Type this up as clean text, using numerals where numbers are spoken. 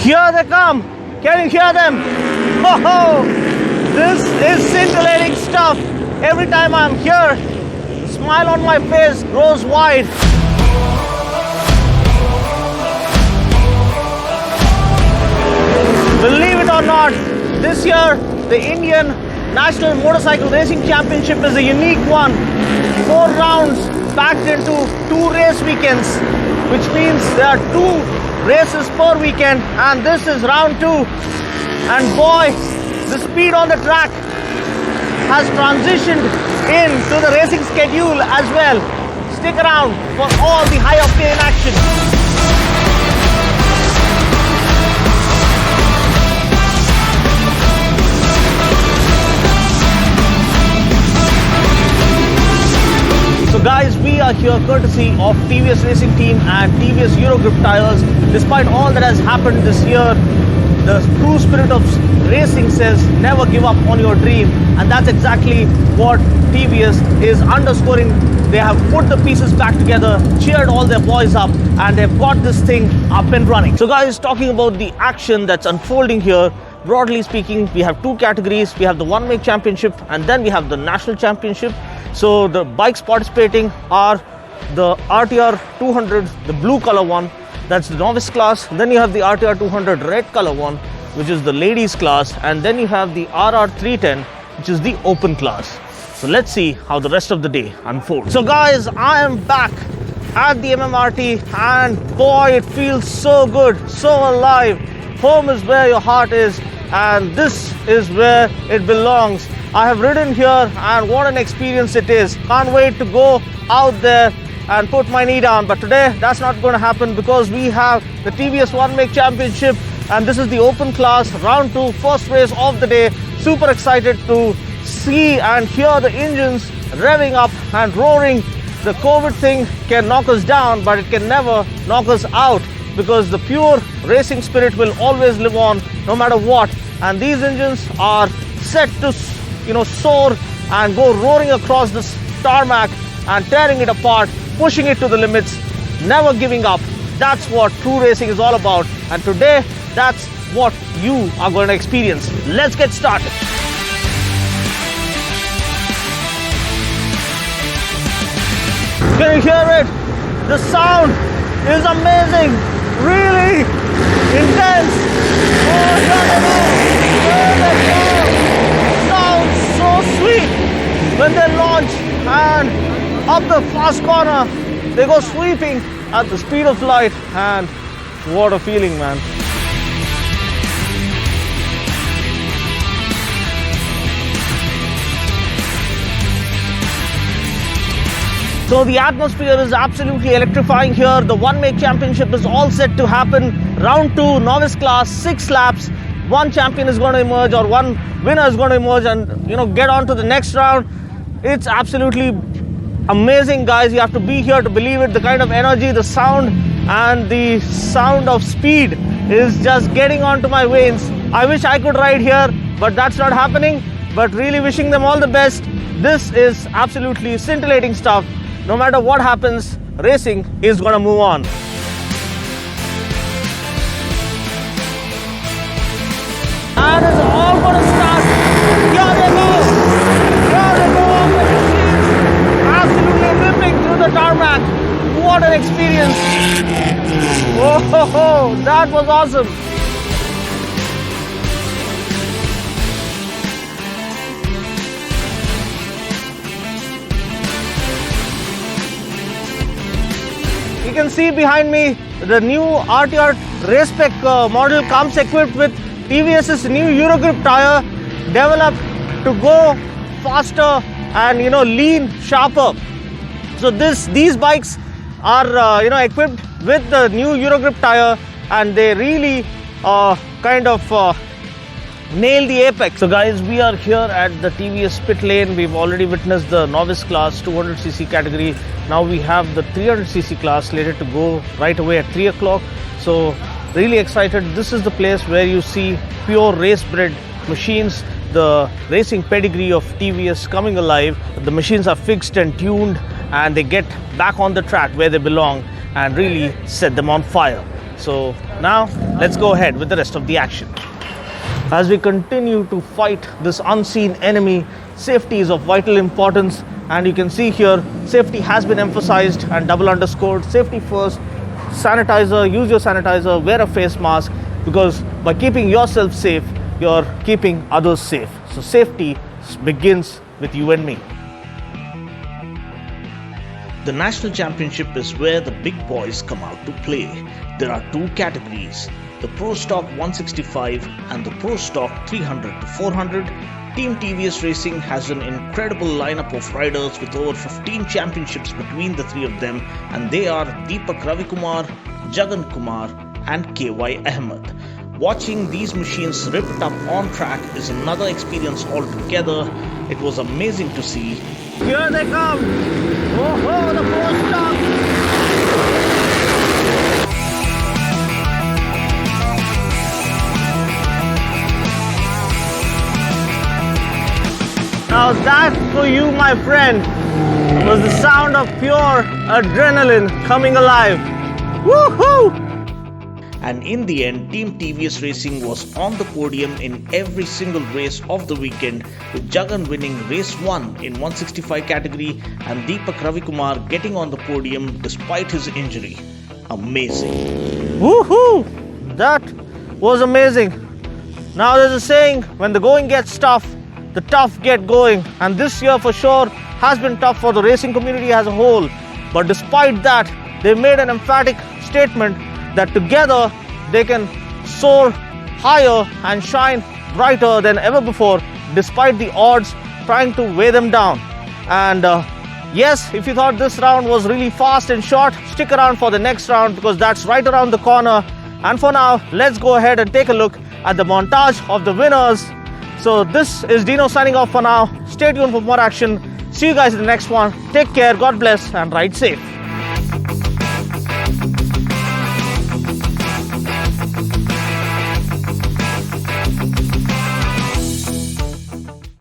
Here they come. Can you hear them? Oh, this is scintillating stuff. Every time I'm here, the smile on my face grows wide. Believe it or not, this year the Indian National Motorcycle Racing Championship is a unique one. 4 rounds packed into 2 race weekends, which means there are 2 races per weekend, and this is round 2. And boy, the speed on the track has transitioned into the racing schedule as well. Stick around for all the high octane action. So guys, we are here courtesy of TVS Racing Team and TVS Eurogrip tires. Despite all that has happened this year, the true spirit of racing says never give up on your dream, and that's exactly what TVS is underscoring. They have put the pieces back together, cheered all their boys up, and they've got this thing up and running. So guys, talking about the action that's unfolding here, broadly speaking, we have 2 categories. We have the one make championship, and then we have the national championship. So the bikes participating are the RTR 200, the blue color one, that's the novice class. Then you have the RTR 200 red color one, which is the ladies class, and then you have the RR 310, which is the open class. So let's see how the rest of the day unfolds. So guys, I am back at the MMRT, and boy, it feels so good, so alive. Home is where your heart is, and this is where it belongs. I have ridden here, and what an experience it is. Can't wait to go out there and put my knee down. But today, that's not going to happen because we have the TVS One Make Championship, and this is the open class, round 2, first race of the day. Super excited to see and hear the engines revving up and roaring. The COVID thing can knock us down, but it can never knock us out, because the pure racing spirit will always live on no matter what. And these engines are set to soar and go roaring across this tarmac and tearing it apart, pushing it to the limits, never giving up. That's what true racing is all about, and today that's what you are going to experience. Let's get started. Can you hear it? The sound is amazing, really intense. Oh, here they go. Sounds so sweet when they launch, and up the fast corner they go sweeping at the speed of light, and what a feeling, man. So the atmosphere is absolutely electrifying here. The One Make Championship is all set to happen. Round 2, novice class, 6 laps. One champion is going to emerge, or one winner is going to emerge, and get on to the next round. It's absolutely amazing, guys. You have to be here to believe it. The kind of energy, the sound, and the sound of speed is just getting onto my veins. I wish I could ride here, but that's not happening. But really wishing them all the best. This is absolutely scintillating stuff. No matter what happens, racing is going to move on. And it's all going to start. Here they go. Here they go on the machines. Absolutely ripping through the tarmac. What an experience. Oh, that was awesome. You can see behind me the new RTR Racepec model comes equipped with TVS's new Eurogrip tire, developed to go faster and lean sharper. So these bikes are equipped with the new Eurogrip tire, and they really nail the apex. So guys, we are here at the TVS pit lane. We've already witnessed the novice class 200cc category. Now we have the 300cc class slated to go right away at 3 o'clock. So really excited. This is the place where you see pure race bred machines, the racing pedigree of TVS coming alive. The machines are fixed and tuned, and they get back on the track where they belong and really set them on fire. So now let's go ahead with the rest of the action. As we continue to fight this unseen enemy, safety is of vital importance, and you can see here safety has been emphasized and double underscored. Safety first, sanitizer, use your sanitizer, wear a face mask, because by keeping yourself safe, you're keeping others safe. So safety begins with you and me. The national championship is where the big boys come out to play. There are two categories, the Pro Stock 165 and the Pro Stock 300 to 400. Team TVS Racing has an incredible lineup of riders with over 15 championships between the three of them, and they are Deepak Ravikumar, Jagan Kumar and KY Ahmed. Watching these machines ripped up on track is another experience altogether. It was amazing to see. Here they come! Oh, the Pro Stock! Now that for you, my friend, was the sound of pure adrenaline coming alive. Woohoo! And in the end, Team TVS Racing was on the podium in every single race of the weekend, with Jagan winning race 1 in 165 category and Deepak Ravikumar getting on the podium despite his injury. Amazing. Woohoo! That was amazing. Now there's a saying, when the going gets tough, the tough get going, and this year for sure has been tough for the racing community as a whole. But despite that, they made an emphatic statement that together they can soar higher and shine brighter than ever before, despite the odds trying to weigh them down. And yes, if you thought this round was really fast and short, stick around for the next round, because that's right around the corner. And for now, let's go ahead and take a look at the montage of the winners. So this is Dino signing off for now. Stay tuned for more action. See you guys in the next one. Take care, God bless, and ride safe.